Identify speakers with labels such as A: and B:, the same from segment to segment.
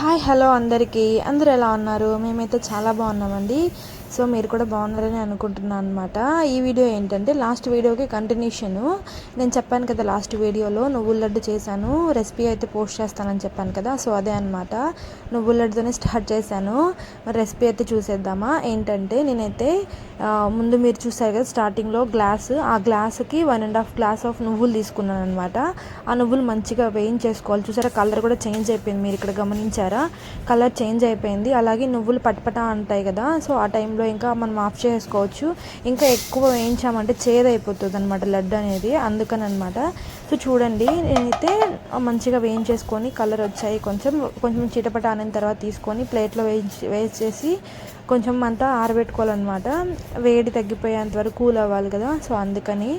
A: Hi hello అందరికీ అందరూ ఎలా ఉన్నారు? మేమైతే చాలా బాగున్నామండి. సో మీరు కూడా బాగున్నారని అనుకుంటున్నాను అనమాట. ఈ వీడియో ఏంటంటే లాస్ట్ వీడియోకి కంటిన్యూషను. నేను చెప్పాను కదా లాస్ట్ వీడియోలో నువ్వుల లడ్డు చేశాను, రెసిపీ అయితే పోస్ట్ చేస్తానని చెప్పాను కదా. సో అదే అనమాట, నువ్వుల లడ్డుతోనే స్టార్ట్ చేశాను. మరి రెసిపీ అయితే చూసేద్దామా. ఏంటంటే నేనైతే ముందు మీరు చూసారు కదా స్టార్టింగ్లో ఆ గ్లాసుకి 1.5 గ్లాస్ ఆఫ్ నువ్వులు తీసుకున్నాను అనమాట. ఆ నువ్వులు మంచిగా వేయించేసుకోవాలి. చూసారా కలర్ కూడా చేంజ్ అయిపోయింది, మీరు ఇక్కడ గమనించారా? కలర్ చేంజ్ అయిపోయింది. అలాగే నువ్వులు పటపట అంటాయి కదా, సో ఆ టైంలో ఇంకా మనం ఆఫ్ చేసుకోవచ్చు. ఇంకా ఎక్కువ వేయించామంటే చేదైపోతుంది అనమాట లడ్డు అనేది, అందుకని అనమాట. సో చూడండి నేనైతే మంచిగా వేయించేసుకొని కలర్ వచ్చాయి, కొంచెం కొంచెం చిటపట అయిన తర్వాత తీసుకొని ప్లేట్లో వేసేసి కొంచెం అంతా ఆరబెట్టుకోవాలన్నమాట. వేడి తగ్గిపోయేంత వరకు కూల్ అవ్వాలి కదా, సో అందుకని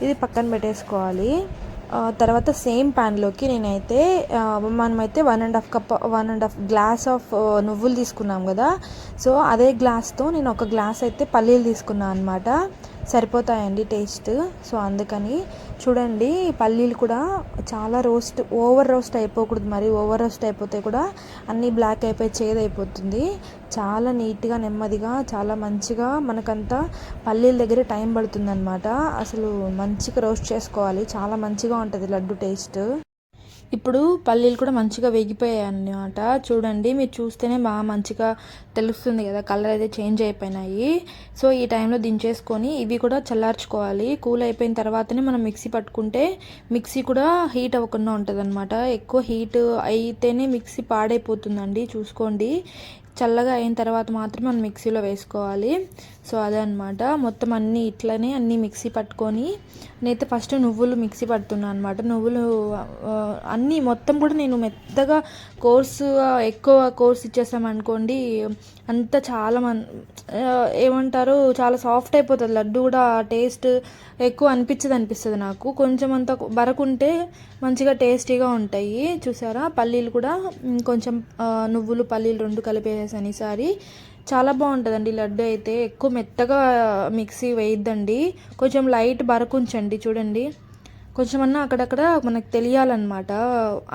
A: ఇది పక్కన పెట్టేసుకోవాలి. తర్వాత సేమ్ ప్యాన్లోకి నేనైతే మనమైతే 1.5 గ్లాస్ ఆఫ్ నువ్వులు తీసుకున్నాం కదా, సో అదే గ్లాస్తో నేను ఒక గ్లాస్ అయితే పల్లీలు తీసుకున్నాను అనమాట. సరిపోతాయండి టేస్ట్. సో అందుకని చూడండి, పల్లీలు కూడా చాలా ఓవర్ రోస్ట్ అయిపోకూడదు, మరి ఓవర్ రోస్ట్ అయిపోతే కూడా అన్నీ బ్లాక్ అయిపోయి చేదైపోతుంది. చాలా నీట్గా నెమ్మదిగా చాలా మంచిగా మనకంతా పల్లీల దగ్గర టైం పడుతుంది అనమాట. అసలు మంచిగా రోస్ట్ చేసుకోవాలి, చాలా మంచిగా ఉంటుంది లడ్డు టేస్ట్. ఇప్పుడు పల్లీలు కూడా మంచిగా వేగిపోయాయి అన్నమాట. చూడండి మీరు చూస్తేనే బాగా మంచిగా తెలుస్తుంది కదా, కలర్ అయితే చేంజ్ అయిపోయినాయి. సో ఈ టైంలో దించేసుకొని ఇవి కూడా చల్లార్చుకోవాలి. కూల్ అయిపోయిన తర్వాతనే మనం మిక్సీ పట్టుకుంటే మిక్సీ కూడా హీట్ అవ్వకుండా ఉంటుంది అనమాట. ఎక్కువ హీట్ అయితేనే మిక్సీ పాడైపోతుందండి, చూసుకోండి. చల్లగా అయిన తర్వాత మాత్రం మనం మిక్సీలో వేసుకోవాలి. సో అదే అనమాట, మొత్తం అన్నీ మిక్సీ పట్టుకొని నేనైతే ఫస్ట్ నువ్వులు మిక్సీ పడుతున్నాను అనమాట. నువ్వులు అన్నీ మొత్తం కూడా నేను మెత్తగా ఎక్కువ కోర్స్ ఇచ్చేసామనుకోండి, అంతా ఏమంటారు, చాలా సాఫ్ట్ అయిపోతుంది లడ్డు కూడా. టేస్ట్ ఎక్కువ అనిపిస్తుంది నాకు. కొంచెం అంత బరకుంటే మంచిగా టేస్టీగా ఉంటాయి. చూసారా పల్లీలు కూడా కొంచెం నువ్వులు పల్లీలు రెండు కలిపేసాను ఈసారి. చాలా బాగుంటుందండి లడ్డు అయితే. ఎక్కువ మెత్తగా మిక్సీ వేయద్దండి, కొంచెం లైట్ బరకుంచండి. చూడండి కొంచెమన్నా అక్కడక్కడ మనకు తెలియాలన్నమాట,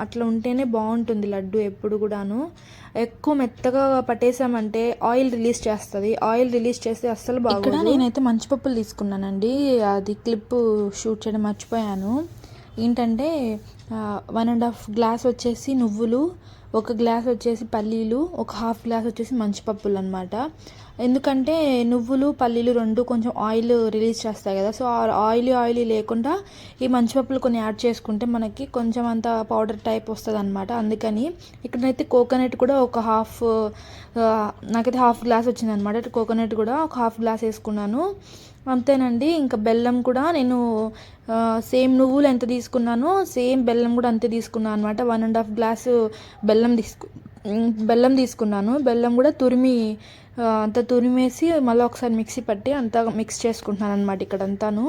A: అట్లా ఉంటేనే బాగుంటుంది లడ్డు ఎప్పుడు కూడాను. ఎక్కువ మెత్తగా పట్టేసామంటే ఆయిల్ రిలీజ్ చేస్తుంది, ఆయిల్ రిలీజ్ చేస్తే అస్సలు బాగుంది. ఇక్కడ నేనైతే మంచిపప్పులు తీసుకున్నానండి, అది క్లిప్ షూట్ చేయడం మర్చిపోయాను. ఏంటంటే 1.5 గ్లాస్ వచ్చేసి నువ్వులు, 1 గ్లాస్ వచ్చేసి పల్లీలు, 1/2 గ్లాస్ వచ్చేసి మంచిపప్పులు అనమాట. ఎందుకంటే నువ్వులు పల్లీలు రెండు కొంచెం ఆయిల్ రిలీజ్ చేస్తాయి కదా, సో ఆయిలీ లేకుండా ఈ మంచిపప్పులు కొన్ని యాడ్ చేసుకుంటే మనకి కొంచెం అంత పౌడర్ టైప్ వస్తుంది అనమాట. అందుకని ఇక్కడైతే కోకోనట్ కూడా నాకైతే 1/2 గ్లాస్ వచ్చింది అనమాట. కోకోనట్ కూడా 1/2 గ్లాస్ వేసుకున్నాను, అంతేనండి. ఇంకా బెల్లం కూడా నేను సేమ్ నువ్వులు ఎంత తీసుకున్నానో సేమ్ బెల్లం కూడా అంతే తీసుకున్నాను అనమాట. 1.5 గ్లాసు బెల్లం తీసుకున్నాను. బెల్లం కూడా అంత తురిమేసి మళ్ళీ ఒకసారి మిక్సీ పట్టి అంతా మిక్స్ చేసుకుంటున్నాను అనమాట ఇక్కడ అంతాను.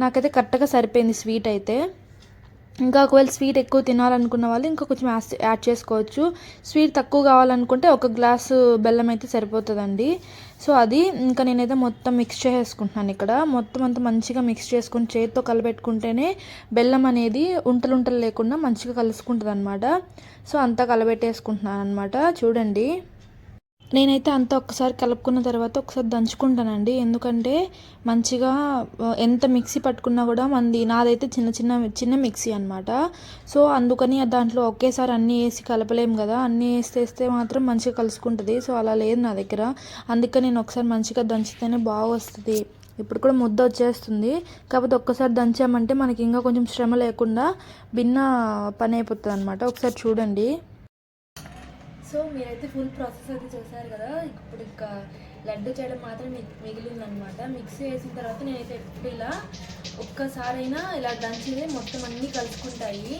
A: నాకైతే కరెక్ట్గా సరిపోయింది స్వీట్ అయితే. ఇంకా ఒకవేళ స్వీట్ ఎక్కువ తినాలనుకున్న వాళ్ళు ఇంకా కొంచెం యాడ్ చేసుకోవచ్చు. స్వీట్ తక్కువ కావాలనుకుంటే 1 గ్లాసు బెల్లం అయితే సరిపోతుందండి. సో అది ఇంకా నేనైతే మొత్తం మిక్స్ చేసుకుంటున్నాను ఇక్కడ. మొత్తం అంతా మంచిగా మిక్స్ చేసుకుని చేతితో కలబెట్టుకుంటేనే బెల్లం అనేది ఉంటలు లేకుండా మంచిగా కలుసుకుంటుంది అనమాట. సో అంతా కలబెట్టేసుకుంటున్నాను అనమాట. చూడండి నేనైతే అంతా ఒక్కసారి కలుపుకున్న తర్వాత ఒకసారి దంచుకుంటానండి, ఎందుకంటే మంచిగా ఎంత మిక్సీ పట్టుకున్నా కూడా నాదైతే చిన్న మిక్సీ అనమాట. సో అందుకని దాంట్లో ఒకేసారి అన్నీ వేసి కలపలేము కదా, అన్నీ వేస్తే మాత్రం మంచిగా కలుసుకుంటుంది. సో అలా లేదు నా దగ్గర, అందుకని నేను ఒకసారి మంచిగా దంచితేనే బాగా వస్తుంది. ఇప్పుడు కూడా ముద్ద వచ్చేస్తుంది, కాకపోతే ఒక్కసారి దంచామంటే మనకి ఇంకా కొంచెం శ్రమ లేకుండా భిన్న పని అయిపోతుంది అనమాట. ఒకసారి చూడండి. సో మీరైతే ఫుల్ ప్రాసెస్ అయితే చూసారు కదా. ఇప్పుడు ఇంకా లడ్డు చేయడం మాత్రం మిగిలిందనమాట. మిక్సీ వేసిన తర్వాత నేనైతే ఎప్పుడు ఇలా ఒక్కసారైనా ఇలా దంచితే మొత్తం అన్నీ కలుసుకుంటాయి.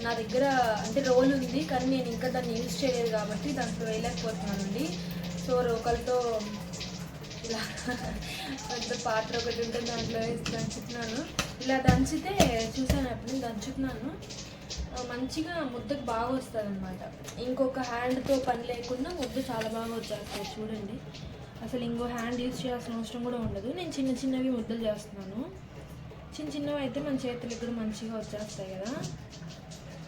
A: నా దగ్గర అంటే రోల్ ఉంది, కానీ నేను ఇంకా దాన్ని యూజ్ చేయలేదు కాబట్టి దాంట్లో వేయలేకపోతున్నానండి. సో రోకలతో ఇలా కొంత పాత్ర ఒకటి ఉంటుంది, దాంట్లో వేసి దంచుతున్నాను. ఇలా దంచితే చూసాను, అప్పుడు దంచుతున్నాను, మంచిగా ముద్దకు బాగా వస్తుంది అనమాట. ఇంకొక హ్యాండ్తో పని లేకుండా ముద్ద చాలా బాగా వచ్చేస్తుంది. చూడండి అసలు ఇంకో హ్యాండ్ యూజ్ చేయాల్సిన అవసరం కూడా ఉండదు. నేను చిన్నవి ముద్దలు చేస్తున్నాను. చిన్నవి అయితే మన చేతులకు కూడా మంచిగా వచ్చేస్తాయి కదా,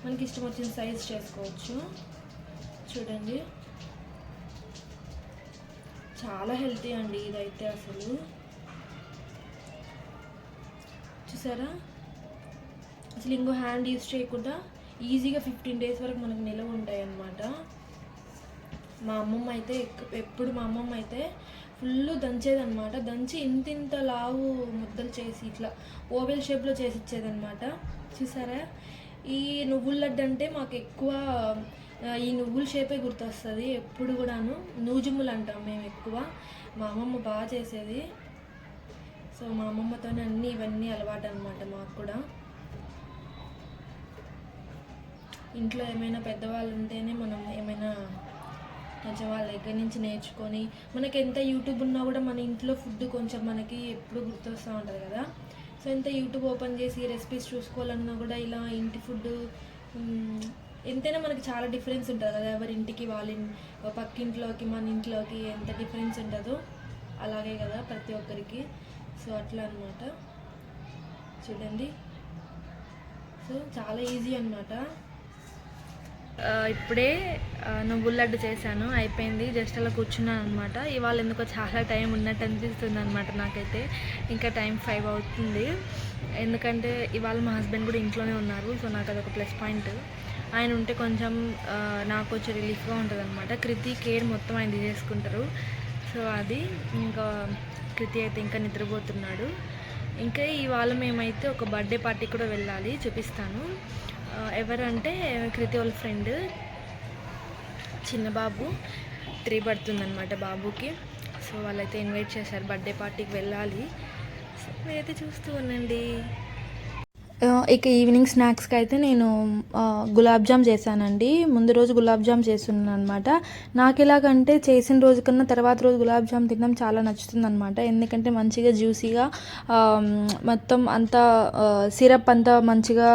A: మనకి ఇష్టం వచ్చిన సైజ్ చేసుకోవచ్చు. చూడండి, చాలా హెల్తీ అండి ఇదైతే. అసలు చూసారా, అసలు ఇంకో హ్యాండ్ యూజ్ చేయకుండా ఈజీగా 15 days వరకు మనకు నిలవ ఉంటాయి అన్నమాట. మా అమ్మమ్మ అయితే ఎప్పుడు మా అమ్మమ్మ అయితే ఫుల్ దంచేదన్నమాట. దంచి ఇంత లావు ముద్దలు చేసి ఇట్లా ఓవెల్ షేప్లో చేసి ఇచ్చేదన్నమాట. చూసారా, ఈ నువ్వుల లడ్డు అంటే మాకు ఎక్కువ ఈ నువ్వుల షేపే గుర్తొస్తుంది ఎప్పుడు కూడాను. నూజుములు అంటాం మేము ఎక్కువ. మా అమ్మమ్మ బాగా చేసేది. సో మా అమ్మమ్మతోనే ఇవన్నీ అలవాటు అనమాట మాకు కూడా. ఇంట్లో ఏమైనా పెద్దవాళ్ళు ఉంటేనే మనం ఏమైనా కొంచెం వాళ్ళ దగ్గర నుంచి నేర్చుకొని, మనకి ఎంత యూట్యూబ్ ఉన్నా కూడా మన ఇంట్లో ఫుడ్ కొంచెం మనకి ఎప్పుడు గుర్తొస్తూ ఉంటుంది కదా. సో ఎంత యూట్యూబ్ ఓపెన్ చేసి రెసిపీస్ చూసుకోవాలన్నా కూడా ఇలా ఇంటి ఫుడ్ ఎంతైనా మనకి చాలా డిఫరెన్స్ ఉంటుంది కదా. ఎవరి ఇంటికి వాళ్ళ పక్కింట్లోకి మన ఇంట్లోకి ఎంత డిఫరెన్స్ ఉంటుందో అలాగే కదా ప్రతి ఒక్కరికి. సో అట్లా అనమాట. చూడండి, సో చాలా ఈజీ అనమాట. ఇప్పుడే నువ్వుల లడ్డు చేశాను, అయిపోయింది. జస్ట్ అలా కూర్చున్నాను అనమాట. ఇవాళ ఎందుకో చాలా టైం ఉన్నట్టు అనిపిస్తుంది అనమాట నాకైతే. ఇంకా టైం 5 అవుతుంది. ఎందుకంటే ఇవాళ మా హస్బెండ్ కూడా ఇంట్లోనే ఉన్నారు. సో నాకు అదొక ప్లస్ పాయింట్. ఆయన ఉంటే కొంచెం నాకు కొంచెం రిలీఫ్గా ఉంటుంది అనమాట. కృతి కేర్ మొత్తం ఆయన తీసేసుకుంటారు. సో అది ఇంకా కృతి అయితే ఇంకా నిద్రపోతున్నాడు. ఇంకా ఇవాళ మేమైతే ఒక బర్త్డే పార్టీ కూడా వెళ్ళాలి, చూపిస్తాను. ఎవరంటే కృతి వాళ్ళ ఫ్రెండ్ చిన్న బాబు 3 పడుతుందన్నమాట బాబుకి. సో వాళ్ళైతే ఇన్వైట్ చేశారు, బర్త్డే పార్టీకి వెళ్ళాలి. సో మీరైతే చూస్తూ ఉండండి. ఇక ఈవినింగ్ స్నాక్స్కి అయితే నేను గులాబ్ జామ్ చేశానండి. ముందు రోజు గులాబ్ జామ్ చేస్తున్నాను అనమాట. నాకు ఎలాగంటే చేసిన రోజు కన్నా తర్వాత రోజు గులాబ్ జామ్ తినడం చాలా నచ్చుతుంది అనమాట. ఎందుకంటే మంచిగా జ్యూసీగా మొత్తం అంతా సిరప్ అంతా మంచిగా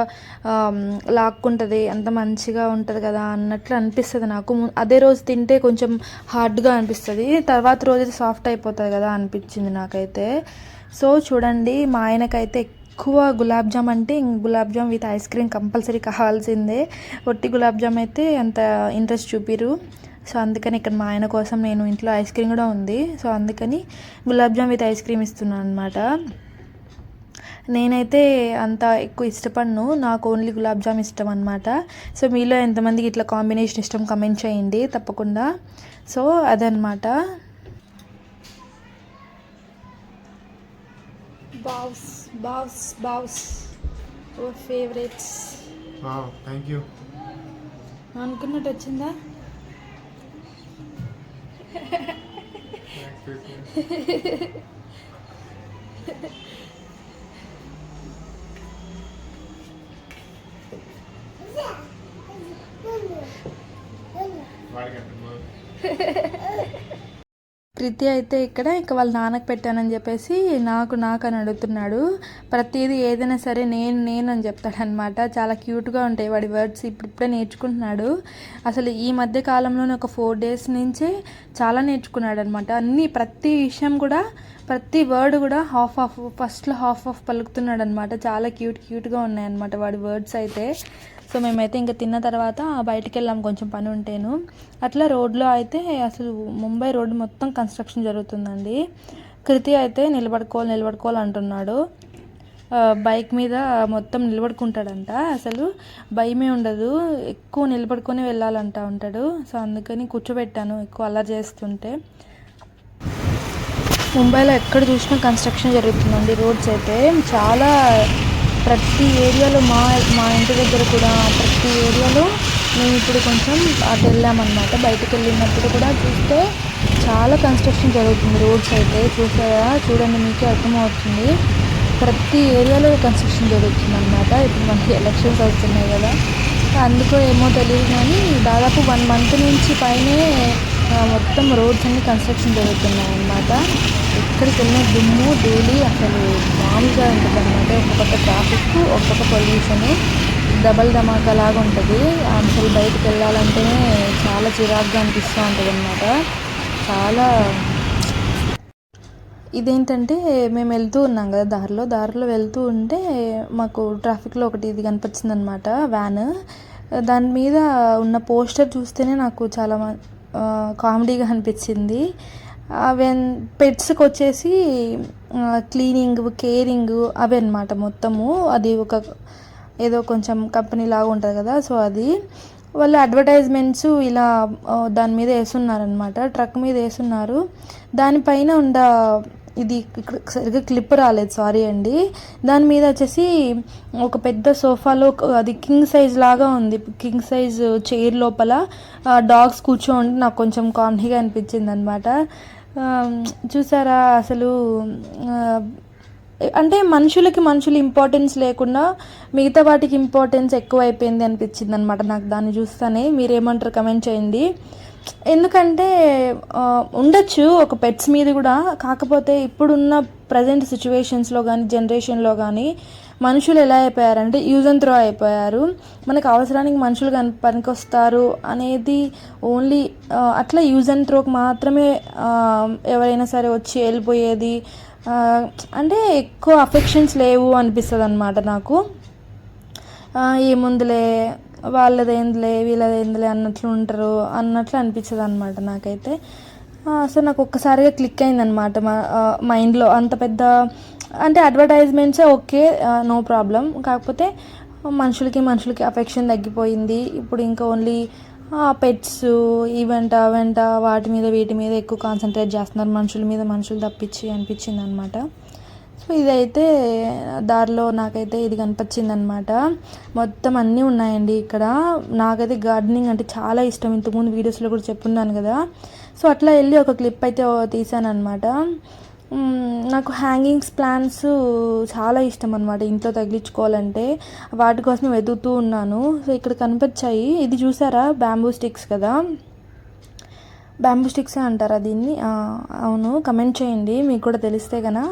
A: లాక్కుంటుంది, అంత మంచిగా ఉంటుంది కదా అన్నట్లు అనిపిస్తుంది నాకు. అదే రోజు తింటే కొంచెం హార్డ్గా అనిపిస్తుంది, తర్వాత రోజు అయితే సాఫ్ట్ అయిపోతుంది కదా అనిపించింది నాకైతే. సో చూడండి, మా ఆయనకైతే ఎక్కువ గులాబ్ జామ్ అంటే gulab jam with ice cream compulsory కావాల్సిందే. ఒట్టి గులాబ్ జామ్ అయితే అంత ఇంట్రెస్ట్ చూపిరు. సో అందుకని ఇక్కడ మా ఆయన కోసం నేను ఇంట్లో ఐస్ క్రీమ్ కూడా ఉంది. సో అందుకని gulab jam with ice cream ఇస్తున్నాను అనమాట. నేనైతే అంత ఎక్కువ ఇష్టపడను, నాకు ఓన్లీ గులాబ్ జామ్ ఇష్టం అనమాట. సో మీలో ఎంతమందికి ఇట్లా కాంబినేషన్ ఇష్టం కమెంట్ చేయండి తప్పకుండా. సో అదనమాట. బావ్స్ ఓ ఫేవరెట్స్.
B: Thank you.
A: అనుకున్నట్టు వచ్చిందా? కృతి అయితే ఇక్కడ ఇక వాళ్ళ నాన్నకు పెట్టానని చెప్పేసి నాకు అని అడుగుతున్నాడు. ప్రతిదీ ఏదైనా సరే నేను అని చెప్తాడనమాట. చాలా క్యూట్గా ఉంటాయి వాడి వర్డ్స్. ఇప్పుడిప్పుడే నేర్చుకుంటున్నాడు. అసలు ఈ మధ్య కాలంలోనే ఒక 4 days నుంచే చాలా నేర్చుకున్నాడు అనమాట. ప్రతి విషయం కూడా, ప్రతి వర్డ్ కూడా ఫస్ట్లో హాఫ్ పలుకుతున్నాడు అనమాట. చాలా క్యూట్గా ఉన్నాయన్నమాట వాడి వర్డ్స్ అయితే. సో మేమైతే ఇంకా తిన్న తర్వాత బయటికి వెళ్ళాము, కొంచెం పని ఉంటేను. అట్లా రోడ్లో అయితే అసలు ముంబై రోడ్డు మొత్తం కన్స్ట్రక్షన్ జరుగుతుందండి. కృతి అయితే నిలబడుకోవాలి అంటున్నాడు. బైక్ మీద మొత్తం నిలబడుకుంటాడంట. అసలు భయమే ఉండదు, ఎక్కువ నిలబడుకొని వెళ్ళాలంట ఉంటాడు. సో అందుకని కూర్చోబెట్టాను, ఎక్కువ అల్లరి చేస్తుంటే. ముంబైలో ఎక్కడ చూసినా కన్స్ట్రక్షన్ జరుగుతుందండి. రోడ్స్ అయితే చాలా, ప్రతి ఏరియాలో మా ఇంటి దగ్గర కూడా ప్రతి ఏరియాలో మేము ఇప్పుడు కొంచెం అటు వెళ్ళామన్నమాట. బయటకు వెళ్ళినప్పుడు కూడా చూస్తే చాలా కన్స్ట్రక్షన్ జరుగుతుంది. రోడ్స్ అయితే చూడండి, మీకే అర్థమవుతుంది. ప్రతి ఏరియాలో కన్స్ట్రక్షన్ జరుగుతుంది అన్నమాట. ఇప్పుడు మనకి ఎలక్షన్స్ వస్తున్నాయి కదా, అందుకో ఏమో తెలియదు కానీ దాదాపు 1 month నుంచి పైనే మొత్తం రోడ్స్ అన్ని కన్స్ట్రక్షన్ జరుగుతున్నాయి అన్నమాట. ఎక్కడికి వెళ్ళిన దుమ్ము ధూళి అసలు మామూలుగా ఉంటుంది అన్నమాట. ఒక పక్క ట్రాఫిక్, ఒక పక్క పొల్యూషన్, డబల్ ధమాకా లాగా ఉంటుంది. అసలు బయటకు వెళ్ళాలంటేనే చాలా చిరాకుగా అనిపిస్తూ ఉంటుంది అన్నమాట. చాలా ఇదేంటంటే మేము వెళ్తూ ఉన్నాం కదా దారిలో వెళ్తూ ఉంటే మాకు ట్రాఫిక్లో ఒకటి ఇది కనిపించింది అనమాట, వ్యాన్. దాని మీద ఉన్న పోస్టర్ చూస్తేనే నాకు చాలా కామెడీగా అనిపించింది. అవెన్ పెట్స్కి వచ్చేసి క్లీనింగ్, కేరింగ్ అవి అనమాట మొత్తము. అది ఒక ఏదో కొంచెం కంపెనీ లాగా ఉంటుంది కదా, సో అది వాళ్ళు అడ్వర్టైజ్మెంట్స్ ఇలా దాని మీద వేస్తున్నారనమాట, ట్రక్ మీద వేస్తున్నారు. దానిపైన ఇది ఇక్కడ సరిగ్గా క్లిప్ రాలేదు, సారీ అండి. దాని మీద వచ్చేసి ఒక పెద్ద సోఫాలో అది కింగ్ సైజ్ లాగా ఉంది, కింగ్ సైజ్ చైర్ లోపల డాగ్స్ కూర్చోండి నాకు కొంచెం కామెడీగా అనిపించింది అనమాట. చూసారా అసలు అంటే మనుషులు ఇంపార్టెన్స్ లేకుండా మిగతా వాటికి ఇంపార్టెన్స్ ఎక్కువైపోయింది అనిపించింది అనమాట నాకు దాన్ని చూస్తానే. మీరేమంటారు కమెంట్ చేయండి. ఎందుకంటే ఉండొచ్చు ఒక పెట్స్ మీద కూడా, కాకపోతే ఇప్పుడున్న ప్రజెంట్ సిచ్యువేషన్స్లో కానీ జనరేషన్లో కానీ మనుషులు ఎలా అయిపోయారంటే యూజ్ అండ్ త్రో అయిపోయారు. మనకు అవసరానికి మనుషులు పనికొస్తారు అనేది ఓన్లీ అట్లా యూజ్ అండ్ త్రోకి మాత్రమే ఎవరైనా సరే వచ్చి వెళ్ళిపోయేది. అంటే ఎక్కువ అఫెక్షన్స్ లేవు అనిపిస్తుంది అన్నమాట నాకు. ఏముందిలే వాళ్ళదేందులే వీళ్ళదేందులే అన్నట్లు ఉంటారు అన్నట్లు అనిపించదు అనమాట నాకైతే. సో నాకు ఒక్కసారిగా క్లిక్ అయిందనమాట మైండ్లో. అంత పెద్ద అంటే అడ్వర్టైజ్మెంట్సే ఓకే, నో ప్రాబ్లం. కాకపోతే మనుషులకి అఫెక్షన్ తగ్గిపోయింది. ఇప్పుడు ఇంకా ఓన్లీ పెట్స్ ఈవెంట్ అవెంట వీటి మీద ఎక్కువ కాన్సన్ట్రేట్ చేస్తున్నారు, మనుషులు తప్పించి అనిపించింది అనమాట. సో ఇదైతే దారిలో నాకైతే ఇది కనిపించింది అనమాట. మొత్తం అన్నీ ఉన్నాయండి ఇక్కడ. నాకైతే గార్డెనింగ్ అంటే చాలా ఇష్టం, ఇంతకుముందు వీడియోస్లో కూడా చెప్పున్నాను కదా. సో అట్లా వెళ్ళి ఒక క్లిప్ అయితే తీసాను అనమాట. నాకు హ్యాంగింగ్స్ ప్లాంట్స్ చాలా ఇష్టం అనమాట, ఇంట్లో తగిలించుకోవాలంటే వాటి కోసం వెతుకుతూ ఉన్నాను. సో ఇక్కడ కనిపించాయి, ఇది చూసారా బ్యాంబూ స్టిక్స్ కదా, బ్యాంబూ స్టిక్స్ అంటారా దీన్ని? అవును, కమెంట్ చేయండి మీకు కూడా తెలిస్తే కన్నా.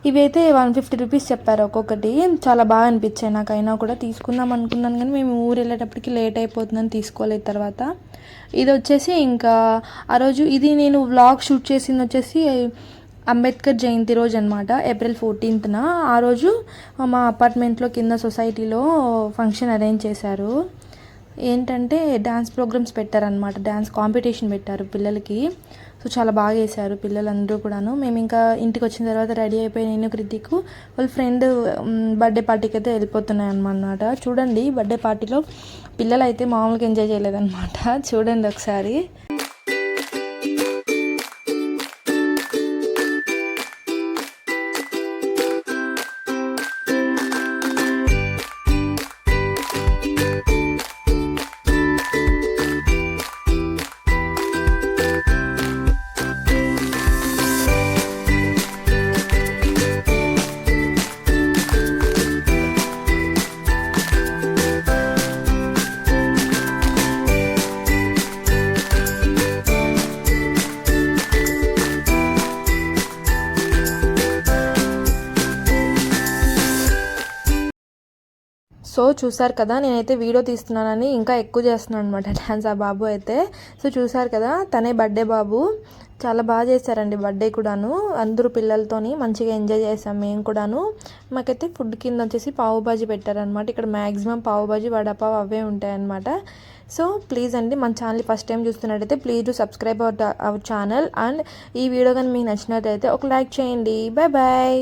A: ఇవి అయితే 150 రూపీస్ చెప్పారు ఒక్కొక్కటి. చాలా బాగా అనిపించాయి నాకైనా కూడా, తీసుకుందాం అనుకున్నాను కానీ మేము ఊరు వెళ్ళేటప్పటికి లేట్ అయిపోతుందని తీసుకోలేదు. తర్వాత ఇది వచ్చేసి ఇంకా ఆ రోజు ఇది నేను వ్లాగ్ షూట్ చేసింది వచ్చేసి అంబేద్కర్ జయంతి రోజు అనమాట, ఏప్రిల్ 14th. ఆ రోజు మా అపార్ట్మెంట్లో కింద సొసైటీలో ఫంక్షన్ అరేంజ్ చేశారు. ఏంటంటే డ్యాన్స్ ప్రోగ్రామ్స్ పెట్టారనమాట, డ్యాన్స్ కాంపిటీషన్ పెట్టారు పిల్లలకి. సో చాలా బాగా చేశారు పిల్లలందరూ కూడాను. మేము ఇంకా ఇంటికి వచ్చిన తర్వాత రెడీ అయిపోయి నేను కృతిక్ వాళ్ళ ఫ్రెండ్ బర్త్డే పార్టీకి అయితే వెళ్ళిపోతున్నాయి అన్నమాట. చూడండి బర్త్డే పార్టీలో పిల్లలు అయితే మామూలుగా ఎంజాయ్ చేయలేదన్నమాట. చూడండి ఒకసారి. సో చూసారు కదా, నేనైతే వీడియో తీస్తున్నానని ఇంకా ఎక్కువ చేస్తున్నాను అనమాట డ్యాన్స్ ఆ బాబు అయితే. సో చూసారు కదా, తనే బర్త్డే బాబు. చాలా బాగా చేశారండి బర్త్డే కూడాను. అందరూ పిల్లలతోని మంచిగా ఎంజాయ్ చేసాం మేము కూడాను. మాకైతే ఫుడ్ కింద వచ్చేసి పావు బాజీ పెట్టారనమాట. ఇక్కడ మ్యాక్సిమం పావు బాజీ వడపావు అవే ఉంటాయన్నమాట. సో ప్లీజ్ అండి, మన ఛానల్ ఫస్ట్ టైం చూస్తున్నట్టయితే please do subscribe our channel. And ఈ వీడియో కానీ మీకు నచ్చినట్టయితే ఒక లైక్ చేయండి. Bye bye.